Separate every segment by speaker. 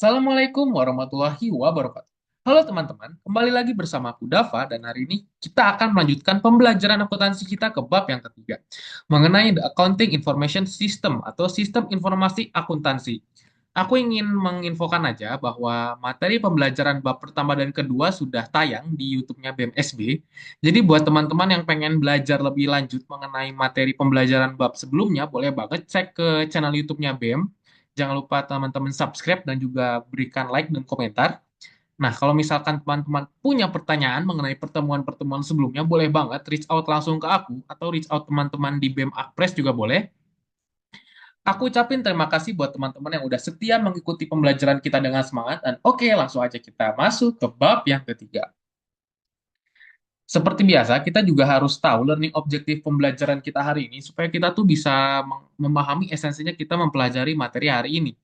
Speaker 1: Assalamualaikum warahmatullahi wabarakatuh. Halo teman-teman, kembali lagi bersama aku Dava dan hari ini kita akan melanjutkan pembelajaran akuntansi kita ke bab yang ketiga mengenai The Accounting Information System atau Sistem Informasi Akuntansi. Aku ingin menginfokan aja bahwa materi pembelajaran bab pertama dan kedua sudah tayang di YouTube-nya BEM-SB. Jadi buat teman-teman yang pengen belajar lebih lanjut mengenai materi pembelajaran bab sebelumnya, boleh banget cek ke channel YouTube-nya BEM. Jangan lupa teman-teman subscribe dan juga berikan like dan komentar. Nah, kalau misalkan teman-teman punya pertanyaan mengenai pertemuan-pertemuan sebelumnya, boleh banget reach out langsung ke aku atau reach out teman-teman di BEM Akpres juga boleh. Aku ucapin terima kasih buat teman-teman yang udah setia mengikuti pembelajaran kita dengan semangat. Dan oke, langsung aja kita masuk ke bab yang ketiga. Seperti biasa, kita juga harus tahu learning objektif pembelajaran kita hari ini supaya kita tuh bisa memahami esensinya kita mempelajari materi hari ini.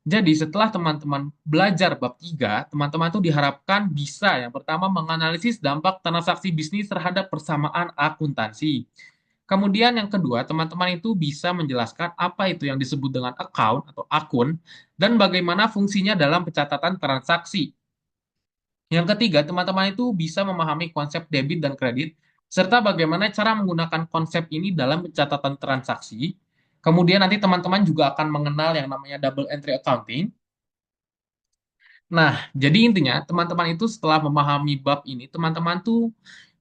Speaker 1: Jadi setelah teman-teman belajar bab 3, teman-teman tuh diharapkan bisa yang pertama menganalisis dampak transaksi bisnis terhadap persamaan akuntansi. Kemudian yang kedua, teman-teman itu bisa menjelaskan apa itu yang disebut dengan account atau akun dan bagaimana fungsinya dalam pencatatan transaksi. Yang ketiga, teman-teman itu bisa memahami konsep debit dan kredit serta bagaimana cara menggunakan konsep ini dalam pencatatan transaksi. Kemudian nanti teman-teman juga akan mengenal yang namanya double entry accounting. Nah, jadi intinya teman-teman itu setelah memahami bab ini, teman-teman tuh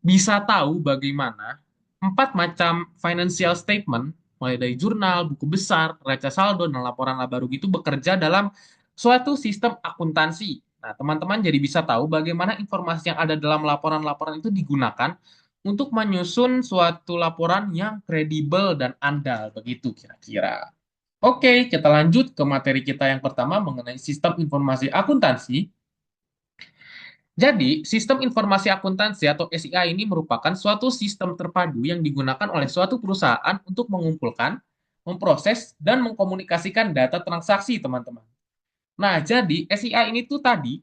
Speaker 1: bisa tahu bagaimana empat macam financial statement, mulai dari jurnal, buku besar, neraca saldo, dan laporan laba rugi itu bekerja dalam suatu sistem akuntansi. Nah, teman-teman jadi bisa tahu bagaimana informasi yang ada dalam laporan-laporan itu digunakan untuk menyusun suatu laporan yang kredibel dan andal, begitu kira-kira. Oke, kita lanjut ke materi kita yang pertama mengenai sistem informasi akuntansi. Jadi, sistem informasi akuntansi atau SIA ini merupakan suatu sistem terpadu yang digunakan oleh suatu perusahaan untuk mengumpulkan, memproses, dan mengkomunikasikan data transaksi, teman-teman. Nah, jadi SIA ini tuh tadi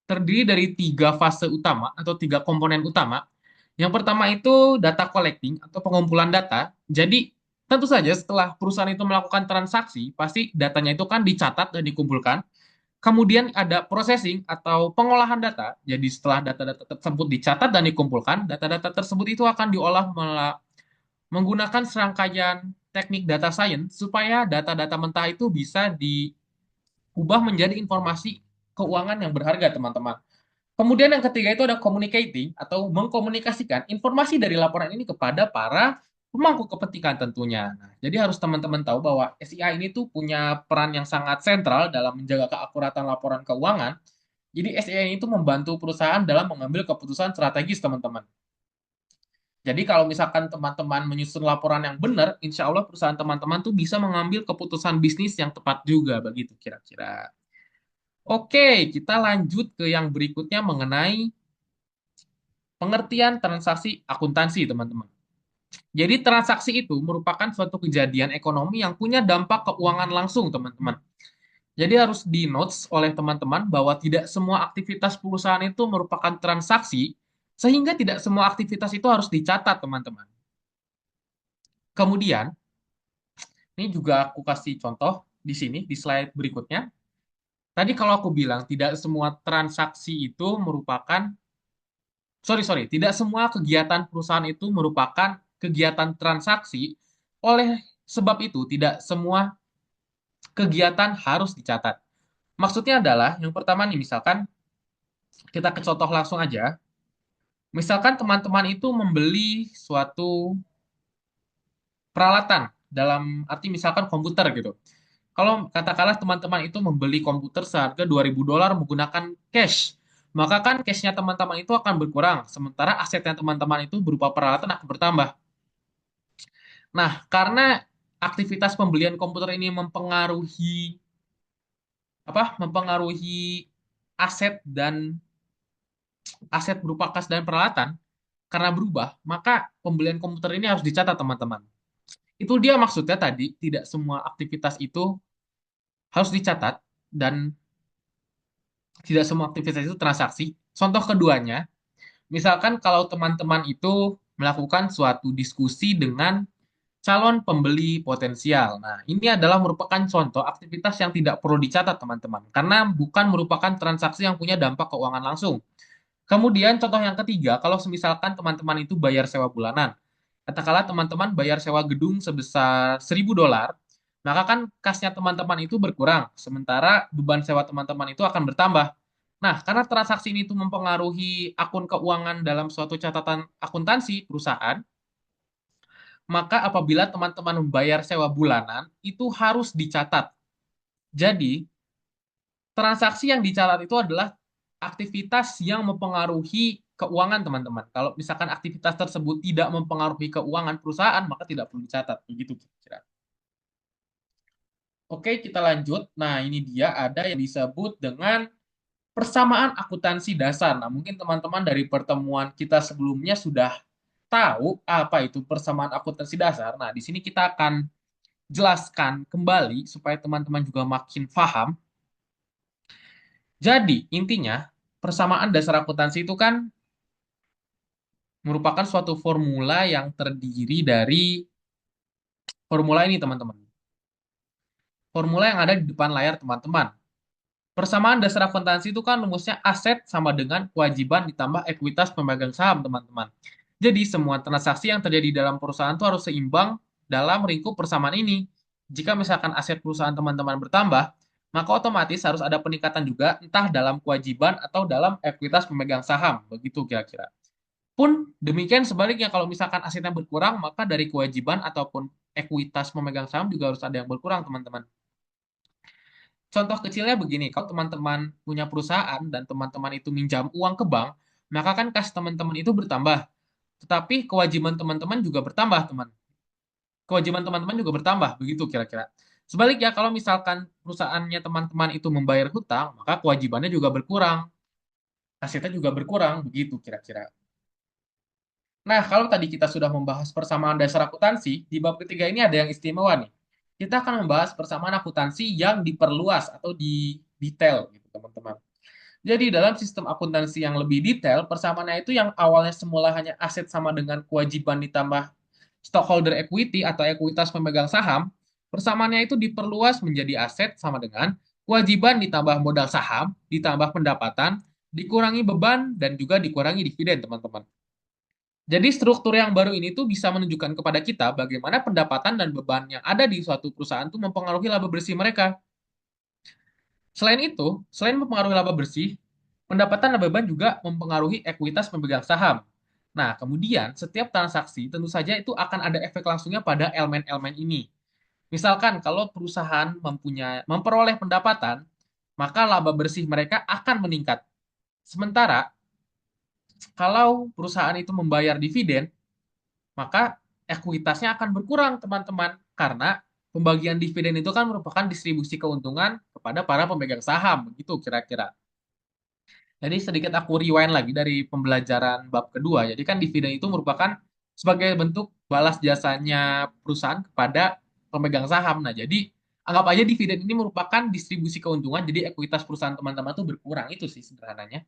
Speaker 1: terdiri dari tiga fase utama atau tiga komponen utama. Yang pertama itu data collecting atau pengumpulan data. Jadi, tentu saja setelah perusahaan itu melakukan transaksi, pasti datanya itu kan dicatat dan dikumpulkan. Kemudian ada processing atau pengolahan data. Jadi setelah data-data tersebut dicatat dan dikumpulkan, data-data tersebut itu akan diolah menggunakan serangkaian teknik data science supaya data-data mentah itu bisa diubah menjadi informasi keuangan yang berharga, teman-teman. Kemudian yang ketiga itu ada communicating atau mengkomunikasikan informasi dari laporan ini kepada para pemangku kepentingan tentunya. Nah, jadi harus teman-teman tahu bahwa SIA ini tuh punya peran yang sangat sentral dalam menjaga keakuratan laporan keuangan. Jadi SIA ini tuh membantu perusahaan dalam mengambil keputusan strategis, teman-teman. Jadi kalau misalkan teman-teman menyusun laporan yang benar, insya Allah perusahaan teman-teman tuh bisa mengambil keputusan bisnis yang tepat juga, begitu kira-kira. Oke, kita lanjut ke yang berikutnya mengenai pengertian transaksi akuntansi, teman-teman. Jadi transaksi itu merupakan suatu kejadian ekonomi yang punya dampak keuangan langsung, teman-teman. Jadi harus di notes oleh teman-teman bahwa tidak semua aktivitas perusahaan itu merupakan transaksi, sehingga tidak semua aktivitas itu harus dicatat, teman-teman. Kemudian, ini juga aku kasih contoh di sini, di slide berikutnya. Tadi kalau aku bilang tidak semua transaksi itu merupakan sorry, tidak semua kegiatan perusahaan itu merupakan kegiatan transaksi. Oleh sebab itu, tidak semua kegiatan harus dicatat. Maksudnya adalah, yang pertama nih, misalkan kita ke contoh langsung aja. Misalkan teman-teman itu membeli suatu peralatan, dalam arti misalkan komputer gitu. Kalau katakanlah teman-teman itu membeli komputer seharga $2.000 menggunakan cash, maka kan cashnya teman-teman itu akan berkurang, sementara asetnya teman-teman itu berupa peralatan akan bertambah. Nah, karena aktivitas pembelian komputer ini mempengaruhi aset dan aset berupa kas dan peralatan karena berubah, maka pembelian komputer ini harus dicatat, teman-teman. Itu dia maksudnya tadi, tidak semua aktivitas itu harus dicatat dan tidak semua aktivitas itu transaksi. Contoh keduanya, misalkan kalau teman-teman itu melakukan suatu diskusi dengan calon pembeli potensial. Nah, ini adalah merupakan contoh aktivitas yang tidak perlu dicatat, teman-teman, karena bukan merupakan transaksi yang punya dampak keuangan langsung. Kemudian contoh yang ketiga, kalau misalkan teman-teman itu bayar sewa bulanan. Katakanlah teman-teman bayar sewa gedung sebesar $1.000, maka kan kasnya teman-teman itu berkurang, sementara beban sewa teman-teman itu akan bertambah. Nah, karena transaksi ini itu mempengaruhi akun keuangan dalam suatu catatan akuntansi perusahaan, maka apabila teman-teman membayar sewa bulanan, itu harus dicatat. Jadi, transaksi yang dicatat itu adalah aktivitas yang mempengaruhi keuangan teman-teman. Kalau misalkan aktivitas tersebut tidak mempengaruhi keuangan perusahaan, maka tidak perlu dicatat. Begitu kira-kira. Oke, kita lanjut. Nah, ini dia ada yang disebut dengan persamaan akuntansi dasar. Nah, mungkin teman-teman dari pertemuan kita sebelumnya sudah tahu apa itu persamaan akuntansi dasar. Nah, di sini kita akan jelaskan kembali supaya teman-teman juga makin paham. Jadi, intinya persamaan dasar akuntansi itu kan merupakan suatu formula yang terdiri dari formula ini, teman-teman. Formula yang ada di depan layar teman-teman. Persamaan dasar akuntansi itu kan rumusnya aset sama dengan kewajiban ditambah ekuitas pemegang saham, teman-teman. Jadi, semua transaksi yang terjadi dalam perusahaan itu harus seimbang dalam lingkup persamaan ini. Jika misalkan aset perusahaan teman-teman bertambah, maka otomatis harus ada peningkatan juga, entah dalam kewajiban atau dalam ekuitas pemegang saham. Begitu kira-kira. Pun demikian sebaliknya, kalau misalkan asetnya berkurang, maka dari kewajiban ataupun ekuitas pemegang saham juga harus ada yang berkurang, teman-teman. Contoh kecilnya begini, kalau teman-teman punya perusahaan dan teman-teman itu minjam uang ke bank, maka kan kas teman-teman itu bertambah. Tetapi kewajiban teman-teman juga bertambah, teman. Kewajiban teman-teman juga bertambah, begitu kira-kira. Sebaliknya, kalau misalkan perusahaannya teman-teman itu membayar hutang, maka kewajibannya juga berkurang, asetnya juga berkurang, begitu kira-kira. Nah, kalau tadi kita sudah membahas persamaan dasar akuntansi, di bab ketiga ini ada yang istimewa nih. Kita akan membahas persamaan akuntansi yang diperluas atau di detail gitu, teman-teman. Jadi dalam sistem akuntansi yang lebih detail, persamaannya itu yang awalnya semula hanya aset sama dengan kewajiban ditambah stockholder equity atau ekuitas pemegang saham, persamaannya itu diperluas menjadi aset sama dengan kewajiban ditambah modal saham, ditambah pendapatan, dikurangi beban, dan juga dikurangi dividen, teman-teman. Jadi struktur yang baru ini tuh bisa menunjukkan kepada kita bagaimana pendapatan dan beban yang ada di suatu perusahaan tuh mempengaruhi laba bersih mereka. Selain itu, selain mempengaruhi laba bersih, pendapatan dan beban juga mempengaruhi ekuitas pemegang saham. Nah, kemudian setiap transaksi tentu saja itu akan ada efek langsungnya pada elemen-elemen ini. Misalkan kalau perusahaan memperoleh pendapatan, maka laba bersih mereka akan meningkat. Sementara kalau perusahaan itu membayar dividen, maka ekuitasnya akan berkurang, teman-teman. Karena pembagian dividen itu kan merupakan distribusi keuntungan kepada para pemegang saham, begitu kira-kira. Jadi sedikit aku rewind lagi dari pembelajaran bab kedua. Jadi kan dividen itu merupakan sebagai bentuk balas jasanya perusahaan kepada pemegang saham. Nah, jadi anggap aja dividen ini merupakan distribusi keuntungan, jadi ekuitas perusahaan teman-teman tuh berkurang. Itu sih sederhananya.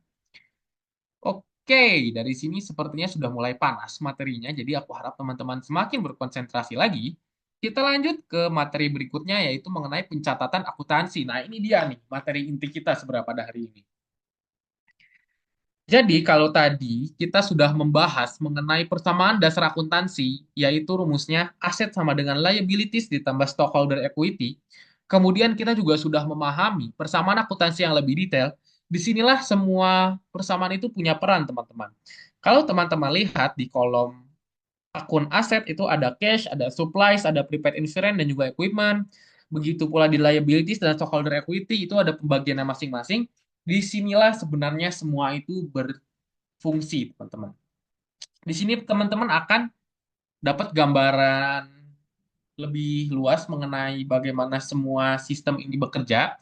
Speaker 1: Oke, dari sini sepertinya sudah mulai panas materinya, jadi aku harap teman-teman semakin berkonsentrasi lagi. Kita lanjut ke materi berikutnya, yaitu mengenai pencatatan akuntansi. Nah, ini dia nih, materi inti kita seberapa pada hari ini. Jadi, kalau tadi kita sudah membahas mengenai persamaan dasar akuntansi, yaitu rumusnya aset sama dengan liabilities ditambah stockholder equity, kemudian kita juga sudah memahami persamaan akuntansi yang lebih detail, disinilah semua persamaan itu punya peran, teman-teman. Kalau teman-teman lihat di kolom akun aset itu ada cash, ada supplies, ada prepaid insurance, dan juga equipment. Begitu pula di liabilities dan stockholder equity itu ada pembagiannya masing-masing. Disinilah sebenarnya semua itu berfungsi, teman-teman. Di sini teman-teman akan dapat gambaran lebih luas mengenai bagaimana semua sistem ini bekerja.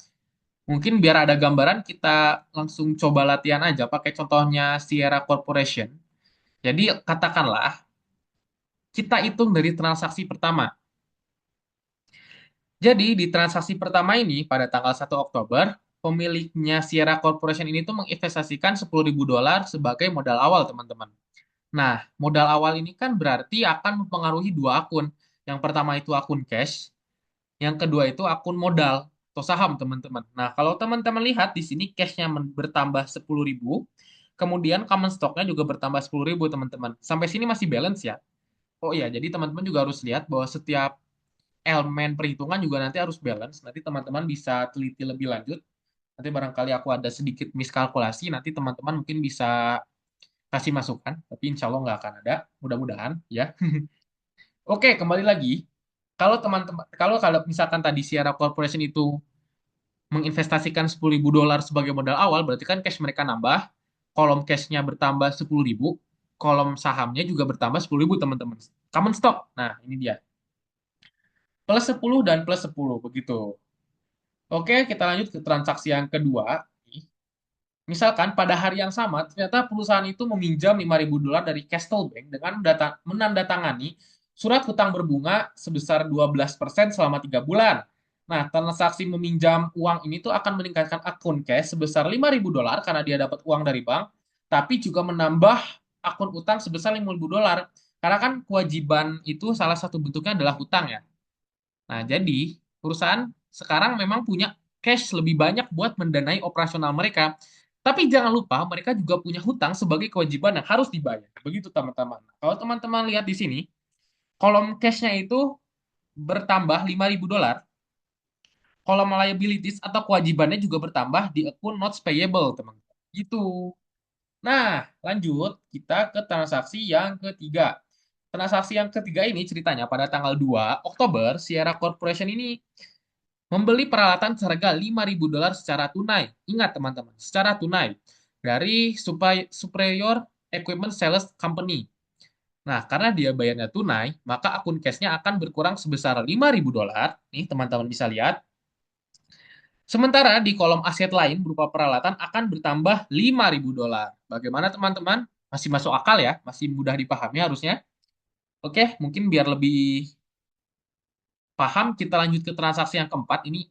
Speaker 1: Mungkin biar ada gambaran, kita langsung coba latihan aja pakai contohnya Sierra Corporation. Jadi katakanlah kita hitung dari transaksi pertama. Jadi di transaksi pertama ini pada tanggal 1 Oktober, pemiliknya Sierra Corporation ini tuh menginvestasikan $10.000 sebagai modal awal, teman-teman. Nah, modal awal ini kan berarti akan mempengaruhi dua akun. Yang pertama itu akun cash, yang kedua itu akun modal atau saham, teman-teman. Nah, kalau teman-teman lihat di sini cashnya bertambah 10.000, kemudian common stocknya juga bertambah 10.000, teman-teman. Sampai sini masih balance ya. Oh iya, jadi teman-teman juga harus lihat bahwa setiap elemen perhitungan juga nanti harus balance. Nanti teman-teman bisa teliti lebih lanjut. Nanti barangkali aku ada sedikit miskalkulasi, nanti teman-teman mungkin bisa kasih masukan, tapi insya Allah nggak akan ada, mudah-mudahan ya. Oke, kembali lagi. Kalau teman-teman, kalau misalkan tadi Sierra Corporation itu menginvestasikan 10.000 dolar sebagai modal awal, berarti kan cash mereka nambah, kolom cashnya bertambah 10.000, kolom sahamnya juga bertambah 10.000, teman-teman. Common stock, nah ini dia. Plus 10 dan plus 10, begitu. Oke, kita lanjut ke transaksi yang kedua. Misalkan pada hari yang sama, ternyata perusahaan itu meminjam 5.000 dolar dari Castle Bank dengan menandatangani surat hutang berbunga sebesar 12% selama 3 bulan. Nah, transaksi meminjam uang ini tuh akan meningkatkan akun cash sebesar 5.000 dolar karena dia dapat uang dari bank, tapi juga menambah akun utang sebesar 5.000 dolar. Karena kan kewajiban itu salah satu bentuknya adalah hutang ya. Nah, jadi perusahaan sekarang memang punya cash lebih banyak buat mendanai operasional mereka. Tapi jangan lupa mereka juga punya hutang sebagai kewajiban yang harus dibayar. Begitu teman-teman. Kalau teman-teman lihat di sini, kolom cash-nya itu bertambah 5.000 dolar, kolom liabilities atau kewajibannya juga bertambah di akun notes payable, teman-teman. Gitu. Nah, lanjut kita ke transaksi yang ketiga. Transaksi yang ketiga ini ceritanya pada tanggal 2 Oktober, Sierra Corporation ini membeli peralatan seharga 5.000 dolar secara tunai. Ingat teman-teman, secara tunai dari Superior Equipment Sales Company. Nah, karena dia bayarnya tunai, maka akun cashnya akan berkurang sebesar 5.000 dolar. Nih, teman-teman bisa lihat. Sementara di kolom aset lain berupa peralatan akan bertambah 5.000 dolar. Bagaimana teman-teman? Masih masuk akal ya? Masih mudah dipahami harusnya? Oke, mungkin biar lebih paham, kita lanjut ke transaksi yang keempat. Ini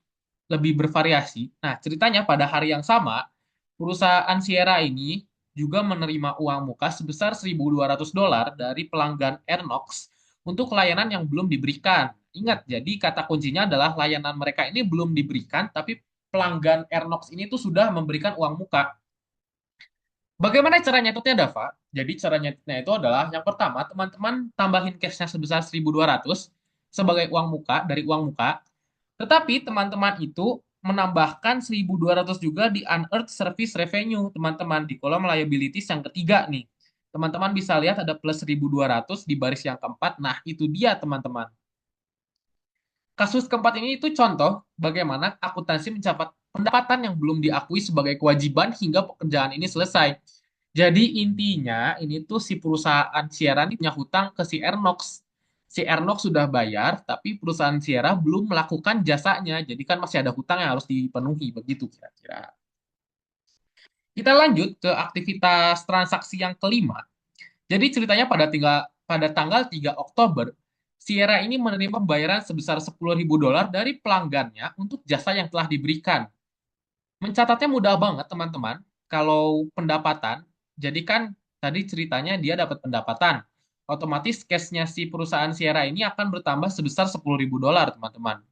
Speaker 1: lebih bervariasi. Nah, ceritanya pada hari yang sama, perusahaan Sierra ini juga menerima uang muka sebesar 1.200 dolar dari pelanggan Airnox untuk layanan yang belum diberikan. Ingat, jadi kata kuncinya adalah layanan mereka ini belum diberikan, tapi pelanggan Airnox ini tuh sudah memberikan uang muka. Bagaimana cara nyatutnya, Dava? Jadi cara nyatutnya itu adalah yang pertama, teman-teman tambahin cashnya sebesar 1.200 sebagai uang muka dari uang muka. Tetapi teman-teman itu menambahkan 1.200 juga di unearned service revenue, teman-teman, di kolom liabilities yang ketiga nih. Teman-teman bisa lihat ada plus 1.200 di baris yang keempat. Nah, itu dia, teman-teman. Kasus keempat ini itu contoh bagaimana akuntansi mencatat pendapatan yang belum diakui sebagai kewajiban hingga pekerjaan ini selesai. Jadi intinya ini tuh si perusahaan Sierra ini punya hutang ke si Airnox. Si Airnox sudah bayar, tapi perusahaan Sierra belum melakukan jasanya. Jadi kan masih ada hutang yang harus dipenuhi, begitu kira-kira. Kita lanjut ke aktivitas transaksi yang kelima. Jadi ceritanya pada tanggal 3 Oktober, Sierra ini menerima pembayaran sebesar 10.000 dolar dari pelanggannya untuk jasa yang telah diberikan. Mencatatnya mudah banget, teman-teman. Kalau pendapatan, jadi kan tadi ceritanya dia dapat pendapatan. Otomatis cashnya si perusahaan Sierra ini akan bertambah sebesar 10.000 dolar, teman-teman.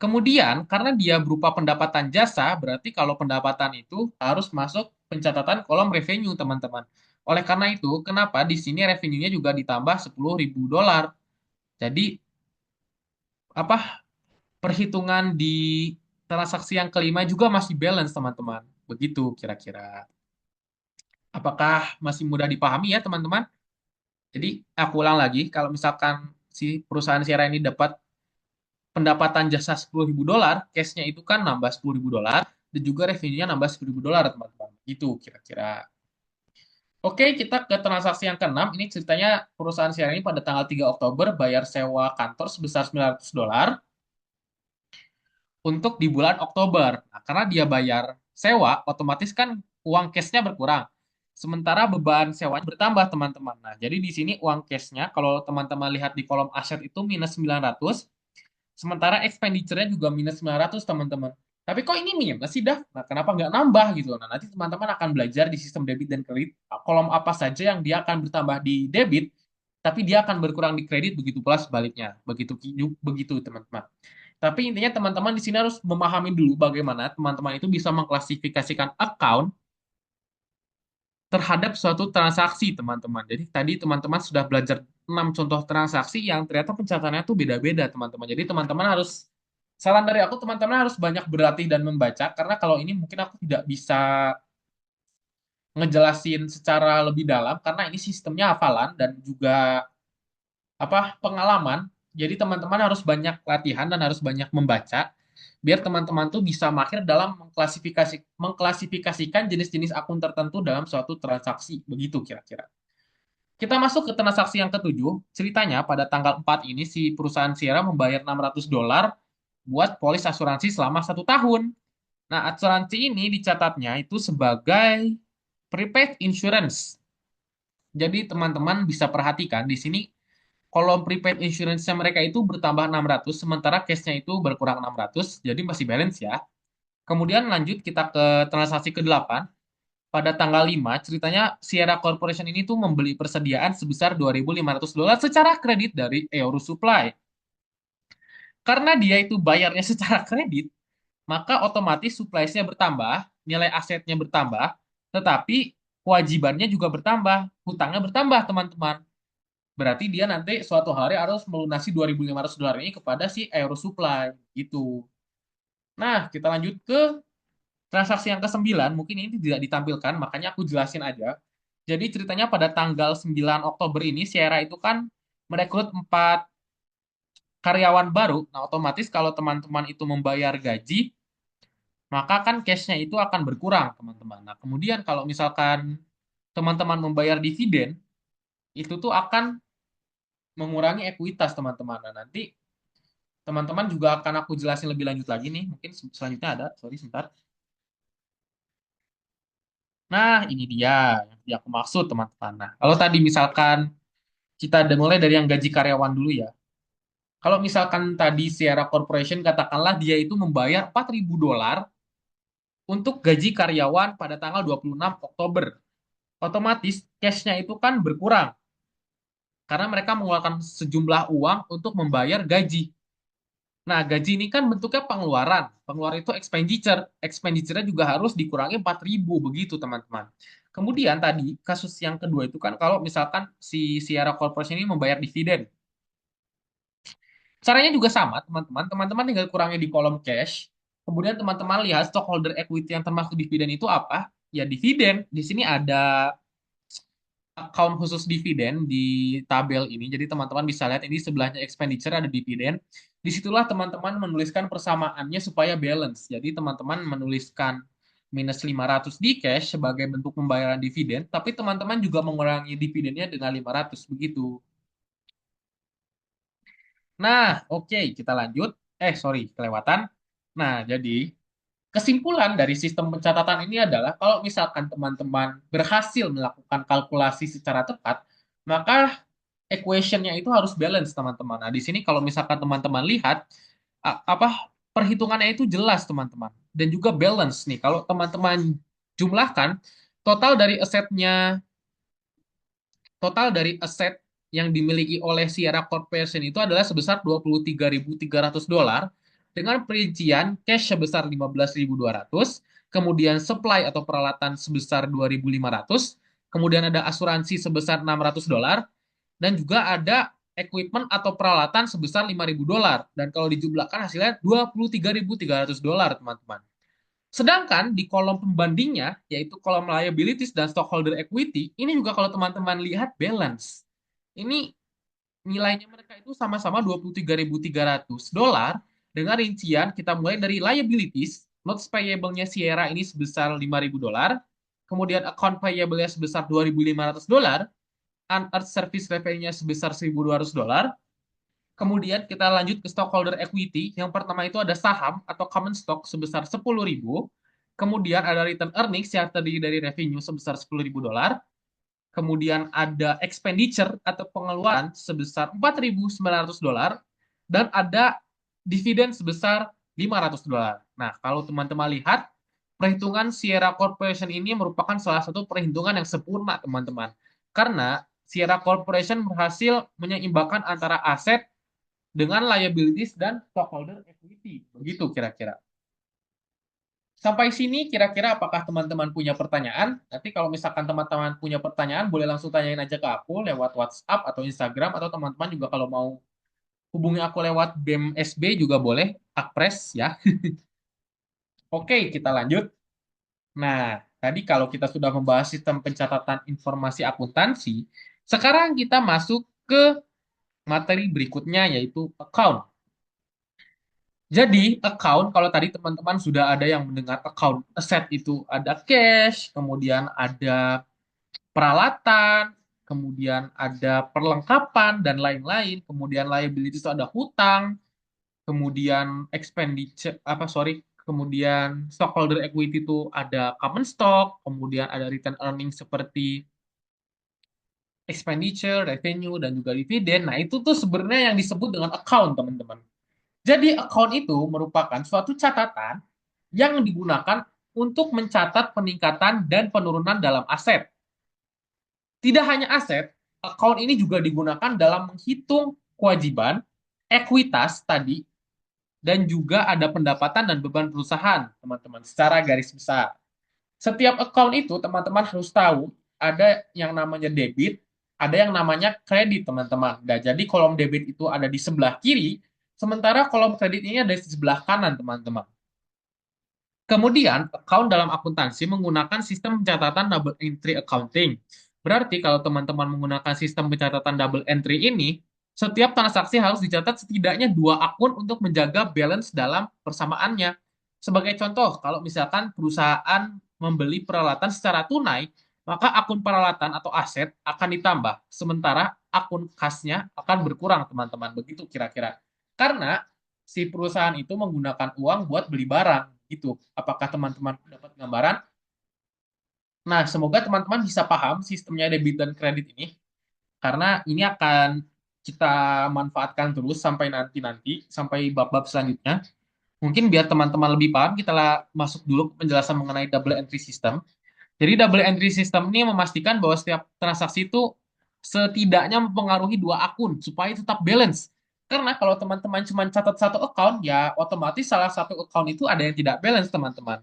Speaker 1: Kemudian, karena dia berupa pendapatan jasa, berarti kalau pendapatan itu harus masuk pencatatan kolom revenue, teman-teman. Oleh karena itu, kenapa di sini revenue-nya juga ditambah 10.000 dolar. Jadi, apa perhitungan di transaksi yang kelima juga masih balance, teman-teman. Begitu kira-kira. Apakah masih mudah dipahami ya, teman-teman? Jadi, aku ulang lagi, kalau misalkan si perusahaan Sierra ini dapat pendapatan jasa 10.000 dolar, cashnya itu kan nambah 10.000 dolar, dan juga revenue-nya nambah 10.000 dolar, teman-teman. Itu kira-kira. Oke, kita ke transaksi yang keenam. Ini ceritanya perusahaan Sierra ini pada tanggal 3 Oktober bayar sewa kantor sebesar 900 dolar untuk di bulan Oktober. Nah, karena dia bayar sewa, otomatis kan uang cashnya berkurang. Sementara beban sewanya bertambah, teman-teman. Nah, jadi di sini uang cashnya, kalau teman-teman lihat di kolom aset itu minus 900, sementara expenditure-nya juga minus 900, teman-teman. Tapi kok ini minus sih, dah? Nah, kenapa nggak nambah gitu? Nah, nanti teman-teman akan belajar di sistem debit dan kredit, kolom apa saja yang dia akan bertambah di debit, tapi dia akan berkurang di kredit, begitu pula sebaliknya. Begitu begitu teman-teman. Tapi intinya teman-teman di sini harus memahami dulu bagaimana teman-teman itu bisa mengklasifikasikan account terhadap suatu transaksi, teman-teman. Jadi tadi teman-teman sudah belajar 6 contoh transaksi yang ternyata pencatatannya tuh beda-beda, teman-teman. Jadi teman-teman harus, saran dari aku, teman-teman harus banyak berlatih dan membaca, karena kalau ini mungkin aku tidak bisa ngejelasin secara lebih dalam, karena ini sistemnya hafalan dan juga pengalaman. Jadi teman-teman harus banyak latihan dan harus banyak membaca biar teman-teman tuh bisa mahir dalam mengklasifikasikan jenis-jenis akun tertentu dalam suatu transaksi. Begitu kira-kira. Kita masuk ke transaksi yang ketujuh. Ceritanya pada tanggal 4 ini si perusahaan Sierra membayar $600 buat polis asuransi selama 1 tahun. Nah, asuransi ini dicatatnya itu sebagai prepaid insurance. Jadi teman-teman bisa perhatikan di sini kolom prepaid insurance-nya mereka itu bertambah 600, sementara cash-nya itu berkurang 600, jadi masih balance ya. Kemudian lanjut kita ke transaksi ke-8. Pada tanggal 5, ceritanya Sierra Corporation ini tuh membeli persediaan sebesar $2.500 secara kredit dari Euro Supply. Karena dia itu bayarnya secara kredit, maka otomatis supply-nya bertambah, nilai asetnya bertambah, tetapi kewajibannya juga bertambah, hutangnya bertambah, teman-teman. Berarti dia nanti suatu hari harus melunasi $2.500 ini kepada si Euro Supply gitu. Nah, kita lanjut ke transaksi yang ke-9. Mungkin ini tidak ditampilkan, makanya aku jelasin aja. Jadi ceritanya pada tanggal 9 Oktober ini Sierra itu kan merekrut 4 karyawan baru. Nah, otomatis kalau teman-teman itu membayar gaji, maka kan cash-nya itu akan berkurang, teman-teman. Nah, kemudian kalau misalkan teman-teman membayar dividen, itu tuh akan mengurangi ekuitas, teman-teman. Nah, nanti teman-teman juga akan aku jelasin lebih lanjut lagi nih. Mungkin selanjutnya ada. Sorry, sebentar. Nah, ini dia yang aku maksud, teman-teman. Nah, kalau tadi misalkan kita mulai dari yang gaji karyawan dulu ya. Kalau misalkan tadi Sierra Corporation katakanlah dia itu membayar $4.000 untuk gaji karyawan pada tanggal 26 Oktober. Otomatis cash-nya itu kan berkurang karena mereka mengeluarkan sejumlah uang untuk membayar gaji. Nah, gaji ini kan bentuknya pengeluaran. Pengeluaran itu expenditure. Expenditure-nya juga harus dikurangi 4.000 begitu, teman-teman. Kemudian tadi kasus yang kedua itu kan kalau misalkan si Sierra Corporation ini membayar dividen. Caranya juga sama, teman-teman. Teman-teman tinggal kurangnya di kolom cash. Kemudian teman-teman lihat stockholder equity yang termasuk dividen itu apa? Ya dividen. Di sini ada account khusus dividen di tabel ini. Jadi teman-teman bisa lihat ini sebelahnya expenditure ada dividen. Disitulah teman-teman menuliskan persamaannya supaya balance. Jadi teman-teman menuliskan minus 500 di cash sebagai bentuk pembayaran dividen, tapi teman-teman juga mengurangi dividennya dengan 500 begitu. Nah, oke, kita lanjut. Sorry, kelewatan. Nah, jadi kesimpulan dari sistem pencatatan ini adalah kalau misalkan teman-teman berhasil melakukan kalkulasi secara tepat, maka equation-nya itu harus balance, teman-teman. Nah, di sini kalau misalkan teman-teman lihat apa perhitungannya itu jelas, teman-teman. Dan juga balance nih. Kalau teman-teman jumlahkan total dari asetnya total dari aset yang dimiliki oleh Sierra Corporation itu adalah sebesar $23.300 dengan perincian cash sebesar 15.200, kemudian supply atau peralatan sebesar 2.500, kemudian ada asuransi sebesar $600 dan juga ada equipment atau peralatan sebesar $5.000 dan kalau dijumlahkan hasilnya $23.300, teman-teman. Sedangkan di kolom pembandingnya, yaitu kolom liabilities dan stockholder equity, ini juga kalau teman-teman lihat balance. Ini nilainya mereka itu sama-sama $23.300 dengan rincian kita mulai dari liabilities, notes payable-nya Sierra ini sebesar $5.000, kemudian account payable-nya sebesar $2.500, unearned service revenue-nya sebesar $1.200, kemudian kita lanjut ke stockholder equity. Yang pertama itu ada saham atau common stock sebesar 10.000. Kemudian ada return earnings yang terdiri dari revenue sebesar $10.000. Kemudian ada expenditure atau pengeluaran sebesar $4.900. Dan ada dividen sebesar $500. Nah, kalau teman-teman lihat, perhitungan Sierra Corporation ini merupakan salah satu perhitungan yang sempurna, teman-teman. Karena Sierra Corporation berhasil menyeimbangkan antara aset dengan liabilities dan stockholder equity. Begitu kira-kira. Sampai sini kira-kira apakah teman-teman punya pertanyaan? Nanti kalau misalkan teman-teman punya pertanyaan, boleh langsung tanyain aja ke aku lewat WhatsApp atau Instagram, atau teman-teman juga kalau mau hubungi aku lewat BEM SB juga boleh, Akpres ya. Oke, kita lanjut. Nah, tadi kalau kita sudah membahas sistem pencatatan informasi akuntansi, sekarang kita masuk ke materi berikutnya yaitu account. Jadi, account, kalau tadi teman-teman sudah ada yang mendengar account asset itu ada cash, kemudian ada peralatan, kemudian ada perlengkapan dan lain-lain, kemudian liability itu ada hutang, kemudian expenditure apa sorry, kemudian stockholder equity itu ada common stock, kemudian ada return earning seperti expenditure, revenue, dan juga dividen. Nah, itu tuh sebenarnya yang disebut dengan account, teman-teman. Jadi, account itu merupakan suatu catatan yang digunakan untuk mencatat peningkatan dan penurunan dalam aset. Tidak hanya aset, account ini juga digunakan dalam menghitung kewajiban, ekuitas tadi, dan juga ada pendapatan dan beban perusahaan, teman-teman, secara garis besar. Setiap account itu, teman-teman harus tahu, ada yang namanya debit, ada yang namanya kredit, teman-teman. Nah, jadi kolom debit itu ada di sebelah kiri, sementara kolom kredit ini ada di sebelah kanan, teman-teman. Kemudian, account dalam akuntansi menggunakan sistem pencatatan double entry accounting. Berarti kalau teman-teman menggunakan sistem pencatatan double entry ini, setiap transaksi harus dicatat setidaknya dua akun untuk menjaga balance dalam persamaannya. Sebagai contoh, kalau misalkan perusahaan membeli peralatan secara tunai, maka akun peralatan atau aset akan ditambah, sementara akun kasnya akan berkurang, teman-teman. Begitu kira-kira. Karena si perusahaan itu menggunakan uang buat beli barang gitu. Apakah teman-teman dapat gambaran? Nah, semoga teman-teman bisa paham sistemnya debit dan kredit ini karena ini akan kita manfaatkan terus sampai nanti-nanti, sampai bab-bab selanjutnya. Mungkin biar teman-teman lebih paham, kita masuk dulu ke penjelasan mengenai double entry system. Jadi double entry system ini memastikan bahwa setiap transaksi itu setidaknya mempengaruhi dua akun supaya tetap balance. Karena kalau teman-teman cuma catat satu account, ya otomatis salah satu account itu ada yang tidak balance, teman-teman.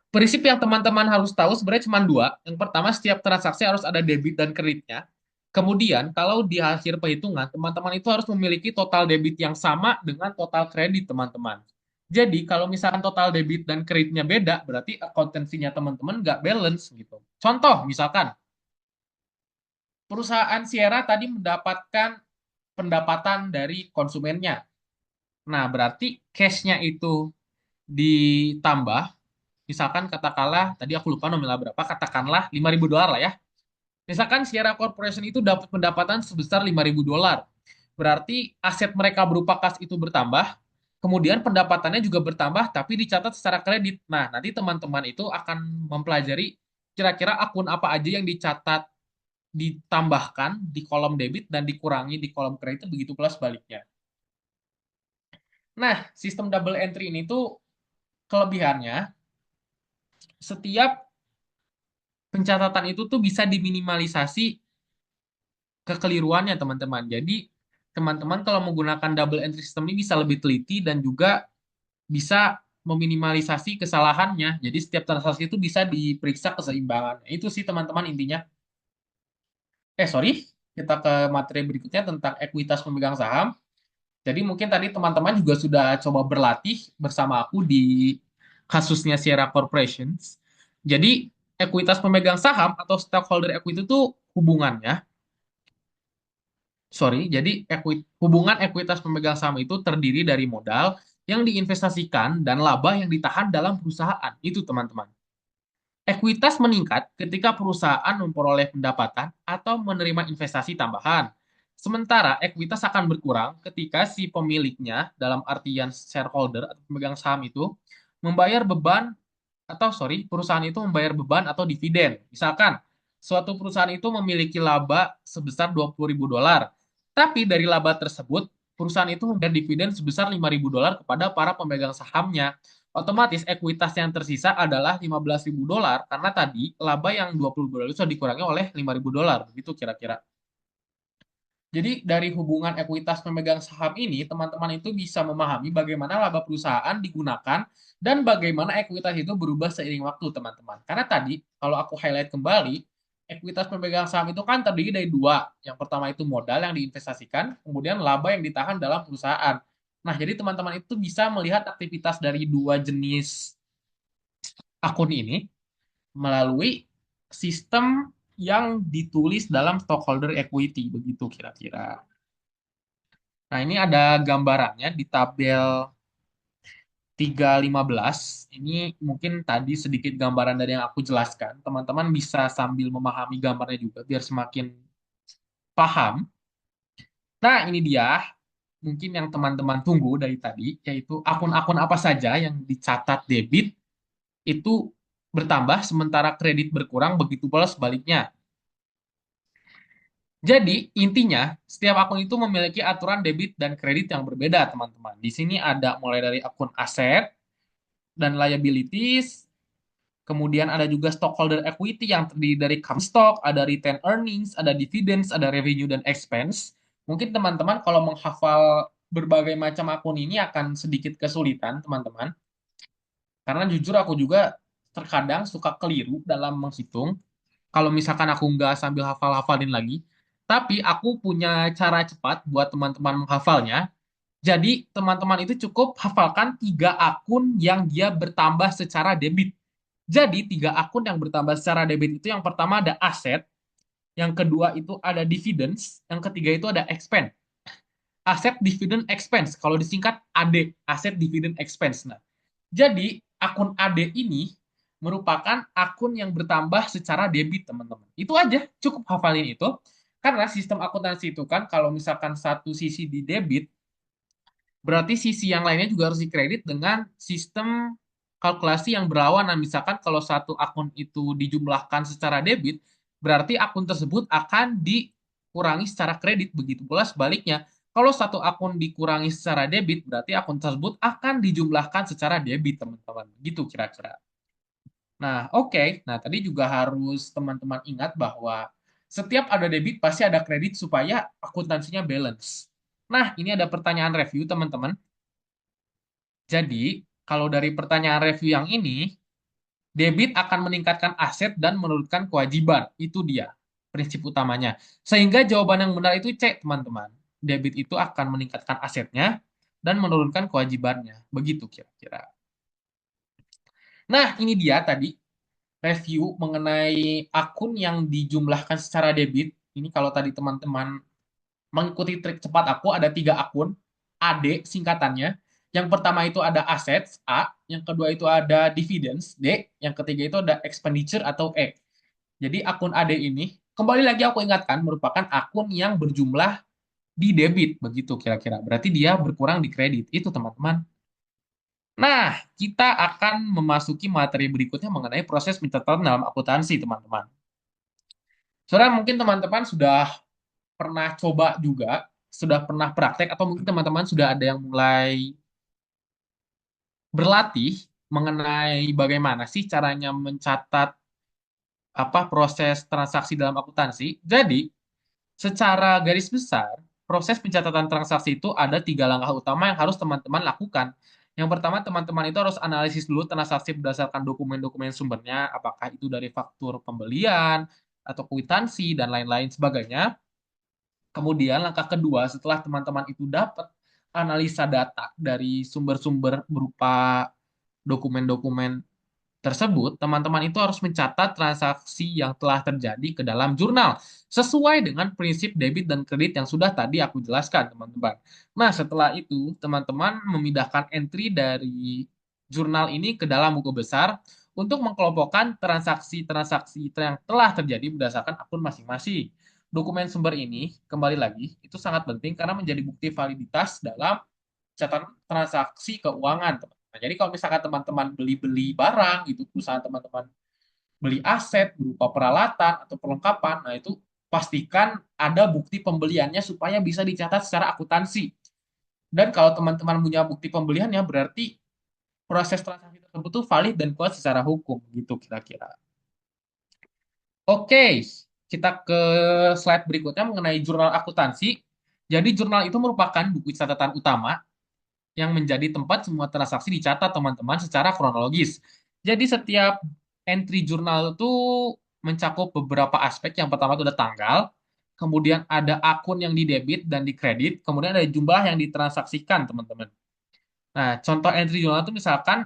Speaker 1: Prinsip yang teman-teman harus tahu sebenarnya cuma dua. Yang pertama, setiap transaksi harus ada debit dan kreditnya. Kemudian, kalau di akhir perhitungan, teman-teman itu harus memiliki total debit yang sama dengan total kredit, teman-teman. Jadi, kalau misalkan total debit dan kreditnya beda, berarti akuntansinya teman-teman nggak balance gitu. Contoh, misalkan, perusahaan Sierra tadi mendapatkan pendapatan dari konsumennya. Nah, berarti cash-nya itu ditambah, misalkan katakanlah, tadi aku lupa nominal berapa, katakanlah $5.000 lah ya. Misalkan Sierra Corporation itu dapat pendapatan sebesar $5.000. Berarti aset mereka berupa kas itu bertambah, kemudian pendapatannya juga bertambah, tapi dicatat secara kredit. Nah, nanti teman-teman itu akan mempelajari kira-kira akun apa aja yang dicatat, ditambahkan di kolom debit dan dikurangi di kolom kredit, begitu pula sebaliknya. Nah, sistem double entry ini tuh kelebihannya, setiap pencatatan itu tuh bisa diminimalisasi kekeliruannya, teman-teman. Jadi, teman-teman kalau menggunakan double entry system ini bisa lebih teliti dan juga bisa meminimalisasi kesalahannya. Jadi, setiap transaksi itu bisa diperiksa keseimbangan. Itu sih, teman-teman, intinya. Sorry, kita ke materi berikutnya tentang ekuitas pemegang saham. Jadi, mungkin tadi teman-teman juga sudah coba berlatih bersama aku di kasusnya Sierra Corporations. Jadi, ekuitas pemegang saham atau stockholder equity itu hubungannya jadi hubungan ekuitas pemegang saham itu terdiri dari modal yang diinvestasikan dan laba yang ditahan dalam perusahaan. Itu, teman-teman. Ekuitas meningkat ketika perusahaan memperoleh pendapatan atau menerima investasi tambahan. Sementara ekuitas akan berkurang ketika si pemiliknya, dalam artian shareholder atau pemegang saham itu, membayar beban perusahaan itu membayar beban atau dividen. Misalkan, suatu perusahaan itu memiliki laba sebesar $20.000. Tapi dari laba tersebut, perusahaan itu membayar dividen sebesar $5.000 kepada para pemegang sahamnya. Otomatis ekuitas yang tersisa adalah $15.000 karena tadi laba yang $20 itu sudah dikurangi oleh $5.000. Gitu kira-kira. Jadi dari hubungan ekuitas pemegang saham ini, teman-teman itu bisa memahami bagaimana laba perusahaan digunakan dan bagaimana ekuitas itu berubah seiring waktu, teman-teman. Karena tadi, kalau aku highlight kembali, ekuitas pemegang saham itu kan terdiri dari dua. Yang pertama itu modal yang diinvestasikan, kemudian laba yang ditahan dalam perusahaan. Nah, jadi teman-teman itu bisa melihat aktivitas dari dua jenis akun ini melalui sistem yang ditulis dalam stockholder equity, begitu kira-kira. Nah, ini ada gambarannya di tabel 315. Ini mungkin tadi sedikit gambaran dari yang aku jelaskan. Teman-teman bisa sambil memahami gambarnya juga biar semakin paham. Nah, ini dia mungkin yang teman-teman tunggu dari tadi, yaitu akun-akun apa saja yang dicatat debit itu bertambah sementara kredit berkurang, begitu pula sebaliknya. Jadi, intinya, setiap akun itu memiliki aturan debit dan kredit yang berbeda, teman-teman. Di sini ada mulai dari akun aset dan liabilities, kemudian ada juga stockholder equity yang terdiri dari common stock, ada retained earnings, ada dividends, ada revenue dan expense. Mungkin teman-teman kalau menghafal berbagai macam akun ini akan sedikit kesulitan, teman-teman. Karena jujur aku juga terkadang suka keliru dalam menghitung. Kalau misalkan aku nggak sambil hafal-hafalin lagi. Tapi aku punya cara cepat buat teman-teman menghafalnya. Jadi teman-teman itu cukup hafalkan tiga akun yang dia bertambah secara debit. Jadi tiga akun yang bertambah secara debit itu yang pertama ada aset, yang kedua itu ada dividends, yang ketiga itu ada expense. Aset dividend expense, kalau disingkat AD, aset dividend expense. Nah, jadi akun AD ini merupakan akun yang bertambah secara debit, teman-teman. Itu aja, cukup hafalin itu. Karena sistem akuntansi itu kan kalau misalkan satu sisi di debit, berarti sisi yang lainnya juga harus dikredit dengan sistem kalkulasi yang berlawanan. Misalkan kalau satu akun itu dijumlahkan secara debit, berarti akun tersebut akan dikurangi secara kredit. Begitu pula sebaliknya. Kalau satu akun dikurangi secara debit, berarti akun tersebut akan dijumlahkan secara debit, teman-teman. Gitu kira-kira. Nah, oke. Nah, tadi juga harus teman-teman ingat bahwa setiap ada debit pasti ada kredit supaya akuntansinya balance. Nah, ini ada pertanyaan review, teman-teman. Jadi, kalau dari pertanyaan review yang ini, debit akan meningkatkan aset dan menurunkan kewajiban. Itu dia prinsip utamanya. Sehingga jawaban yang benar itu C, teman-teman. Debit itu akan meningkatkan asetnya dan menurunkan kewajibannya. Begitu kira-kira. Nah, ini dia tadi review mengenai akun yang dijumlahkan secara debit. Ini kalau tadi teman-teman mengikuti trik cepat aku, ada tiga akun, AD singkatannya. Yang pertama itu ada assets, A. Yang kedua itu ada dividends, D. Yang ketiga itu ada expenditure atau E. Jadi akun AD ini, kembali lagi aku ingatkan, merupakan akun yang berjumlah di debit, begitu kira-kira. Berarti dia berkurang di kredit. Itu teman-teman. Nah, kita akan memasuki materi berikutnya mengenai proses pencatatan dalam akuntansi, teman-teman. Saudara, mungkin teman-teman sudah pernah coba juga, sudah pernah praktek, atau mungkin teman-teman sudah ada yang mulai berlatih mengenai bagaimana sih caranya mencatat apa proses transaksi dalam akuntansi. Jadi, secara garis besar, proses pencatatan transaksi itu ada tiga langkah utama yang harus teman-teman lakukan. Yang pertama, teman-teman itu harus analisis dulu transaksi berdasarkan dokumen-dokumen sumbernya, apakah itu dari faktur pembelian, atau kwitansi, dan lain-lain sebagainya. Kemudian langkah kedua, setelah teman-teman itu dapat analisa data dari sumber-sumber berupa dokumen-dokumen tersebut, teman-teman itu harus mencatat transaksi yang telah terjadi ke dalam jurnal sesuai dengan prinsip debit dan kredit yang sudah tadi aku jelaskan, teman-teman. Nah, setelah itu, teman-teman memindahkan entry dari jurnal ini ke dalam buku besar untuk mengelompokkan transaksi-transaksi yang telah terjadi berdasarkan akun masing-masing. Dokumen sumber ini, kembali lagi, itu sangat penting karena menjadi bukti validitas dalam catatan transaksi keuangan, teman. Nah, jadi kalau misalkan teman-teman beli-beli barang, itu perusahaan teman-teman beli aset berupa peralatan atau perlengkapan, nah itu pastikan ada bukti pembeliannya supaya bisa dicatat secara akuntansi. Dan kalau teman-teman punya bukti pembeliannya, berarti proses transaksi tersebut tuh valid dan kuat secara hukum gitu kira-kira. Oke, kita ke slide berikutnya mengenai jurnal akuntansi. Jadi jurnal itu merupakan buku catatan utama yang menjadi tempat semua transaksi dicatat teman-teman secara kronologis. Jadi setiap entry jurnal itu mencakup beberapa aspek. Yang pertama itu ada tanggal, kemudian ada akun yang didebit dan dikredit, kemudian ada jumlah yang ditransaksikan teman-teman. Nah, contoh entry jurnal itu misalkan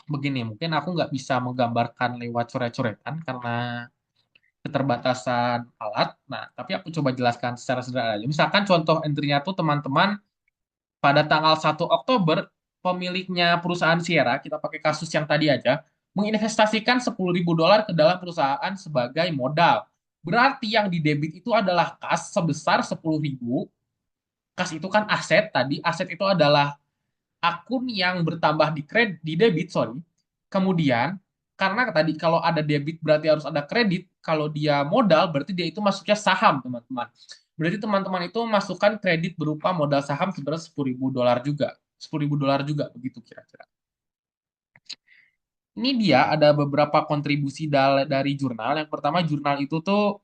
Speaker 1: begini, mungkin aku nggak bisa menggambarkan lewat coret-coretan karena keterbatasan alat. Nah, tapi aku coba jelaskan secara sederhana aja. Misalkan contoh entry-nya tuh teman-teman pada tanggal 1 Oktober, pemiliknya perusahaan Sierra, kita pakai kasus yang tadi aja, menginvestasikan $10.000 ke dalam perusahaan sebagai modal. Berarti yang didebit itu adalah kas sebesar 10.000. Kas itu kan aset tadi. Aset itu adalah akun yang bertambah di debit, sorry. Kemudian, karena tadi kalau ada debit berarti harus ada kredit. Kalau dia modal berarti dia itu masuknya saham, teman-teman. Berarti teman-teman itu masukkan kredit berupa modal saham sebenarnya $10.000 juga. $10.000 juga begitu kira-kira. Ini dia ada beberapa kontribusi dari jurnal. Yang pertama jurnal itu tuh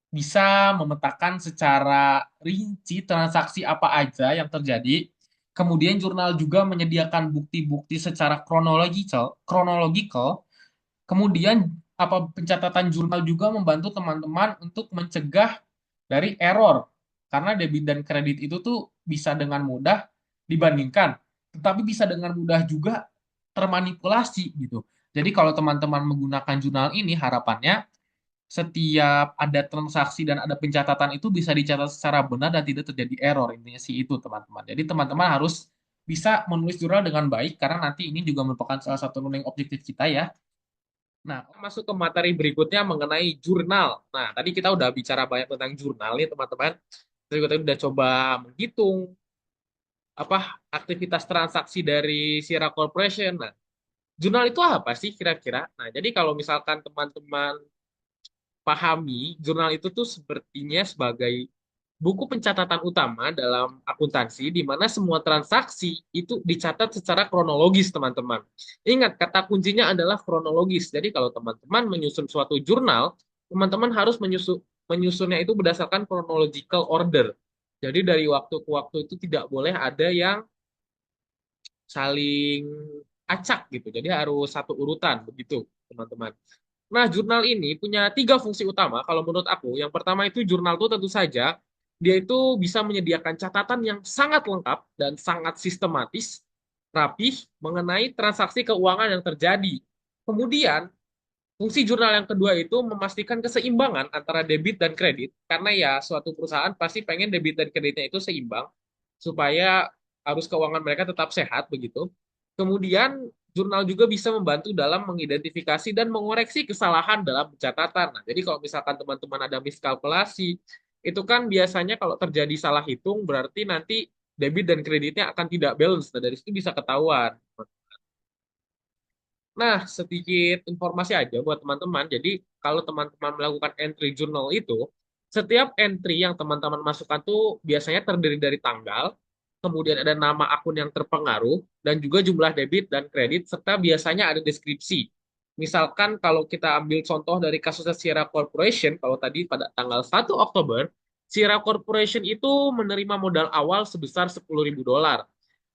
Speaker 1: bisa memetakan secara rinci transaksi apa aja yang terjadi. Kemudian jurnal juga menyediakan bukti-bukti secara kronologikal. Kemudian apa pencatatan jurnal juga membantu teman-teman untuk mencegah dari error. Karena debit dan kredit itu tuh bisa dengan mudah dibandingkan, tetapi bisa dengan mudah juga termanipulasi gitu. Jadi kalau teman-teman menggunakan jurnal ini, harapannya setiap ada transaksi dan ada pencatatan itu bisa dicatat secara benar dan tidak terjadi error. Intinya sih itu teman-teman. Jadi teman-teman harus bisa menulis jurnal dengan baik karena nanti ini juga merupakan salah satu learning objektif kita ya. Nah, masuk ke materi berikutnya mengenai jurnal. Nah, tadi kita udah bicara banyak tentang jurnal nih teman-teman. Kita juga tadi udah coba menghitung apa aktivitas transaksi dari Sierra Corporation. Nah, jurnal itu apa sih kira-kira? Nah, jadi kalau misalkan teman-teman pahami, jurnal itu tuh sepertinya sebagai buku pencatatan utama dalam akuntansi di mana semua transaksi itu dicatat secara kronologis, teman-teman. Ingat, kata kuncinya adalah kronologis. Jadi kalau teman-teman menyusun suatu jurnal, teman-teman harus menyusunnya itu berdasarkan chronological order. Jadi dari waktu ke waktu itu tidak boleh ada yang saling acak gitu. Jadi harus satu urutan begitu, teman-teman. Nah, jurnal ini punya tiga fungsi utama kalau menurut aku. Yang pertama itu jurnal itu tentu saja dia itu bisa menyediakan catatan yang sangat lengkap dan sangat sistematis, rapih mengenai transaksi keuangan yang terjadi. Kemudian, fungsi jurnal yang kedua itu memastikan keseimbangan antara debit dan kredit, karena ya suatu perusahaan pasti pengen debit dan kreditnya itu seimbang, supaya arus keuangan mereka tetap sehat begitu. Kemudian jurnal juga bisa membantu dalam mengidentifikasi dan mengoreksi kesalahan dalam pencatatan. Nah, jadi kalau misalkan teman-teman ada miskalkulasi, itu kan biasanya kalau terjadi salah hitung berarti nanti debit dan kreditnya akan tidak balance. Nah, dari situ bisa ketahuan. Nah, sedikit informasi aja buat teman-teman. Jadi, kalau teman-teman melakukan entry journal itu, setiap entry yang teman-teman masukkan tuh biasanya terdiri dari tanggal, kemudian ada nama akun yang terpengaruh, dan juga jumlah debit dan kredit, serta biasanya ada deskripsi. Misalkan kalau kita ambil contoh dari kasusnya Sierra Corporation, kalau tadi pada tanggal 1 Oktober, Sierra Corporation itu menerima modal awal sebesar $10.000.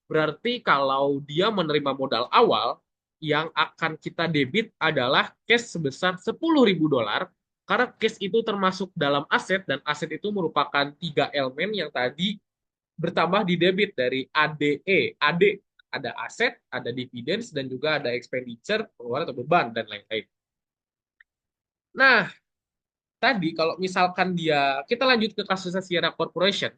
Speaker 1: Berarti kalau dia menerima modal awal, yang akan kita debit adalah cash sebesar $10.000 karena cash itu termasuk dalam aset dan aset itu merupakan tiga elemen yang tadi bertambah di debit dari ADE. AD ada aset, ada dividends, dan juga ada expenditure, pengeluaran atau beban, dan lain-lain. Nah, tadi kalau misalkan kita lanjut ke kasusnya Sierra Corporation,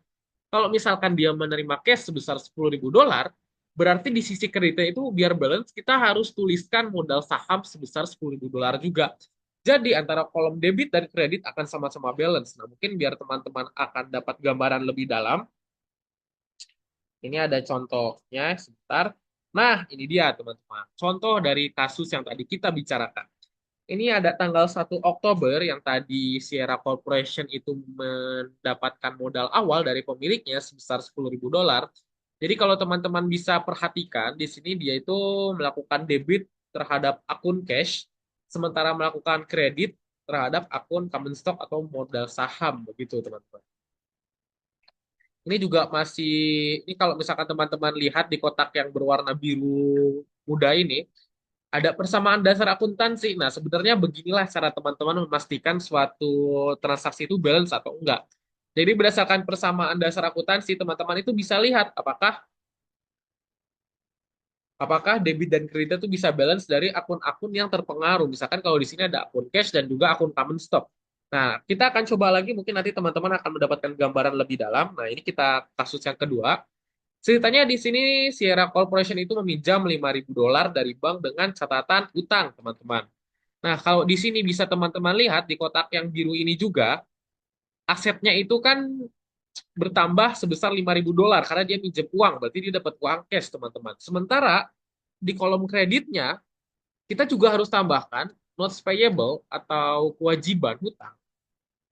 Speaker 1: kalau misalkan dia menerima cash sebesar $10.000, berarti di sisi kreditnya itu biar balance, kita harus tuliskan modal saham sebesar $10.000 juga. Jadi antara kolom debit dan kredit akan sama-sama balance. Nah, mungkin biar teman-teman akan dapat gambaran lebih dalam, ini ada contohnya sebentar. Nah, ini dia teman-teman. Contoh dari kasus yang tadi kita bicarakan. Ini ada tanggal 1 Oktober yang tadi Sierra Corporation itu mendapatkan modal awal dari pemiliknya sebesar $10.000. Jadi kalau teman-teman bisa perhatikan di sini dia itu melakukan debit terhadap akun cash, sementara melakukan kredit terhadap akun common stock atau modal saham begitu teman-teman. Ini juga masih, ini kalau misalkan teman-teman lihat di kotak yang berwarna biru muda ini, ada persamaan dasar akuntansi. Nah, sebenarnya beginilah cara teman-teman memastikan suatu transaksi itu balance atau enggak. Jadi berdasarkan persamaan dasar akuntansi, teman-teman itu bisa lihat apakah debit dan kredit itu bisa balance dari akun-akun yang terpengaruh. Misalkan kalau di sini ada akun cash dan juga akun common stock. Nah, kita akan coba lagi, mungkin nanti teman-teman akan mendapatkan gambaran lebih dalam. Nah, ini kita kasus yang kedua. Ceritanya di sini Sierra Corporation itu meminjam $5.000 dari bank dengan catatan utang, teman-teman. Nah, kalau di sini bisa teman-teman lihat di kotak yang biru ini juga, asetnya itu kan bertambah sebesar $5.000 karena dia minjem uang, berarti dia dapat uang cash, teman-teman. Sementara di kolom kreditnya, kita juga harus tambahkan notes payable atau kewajiban hutang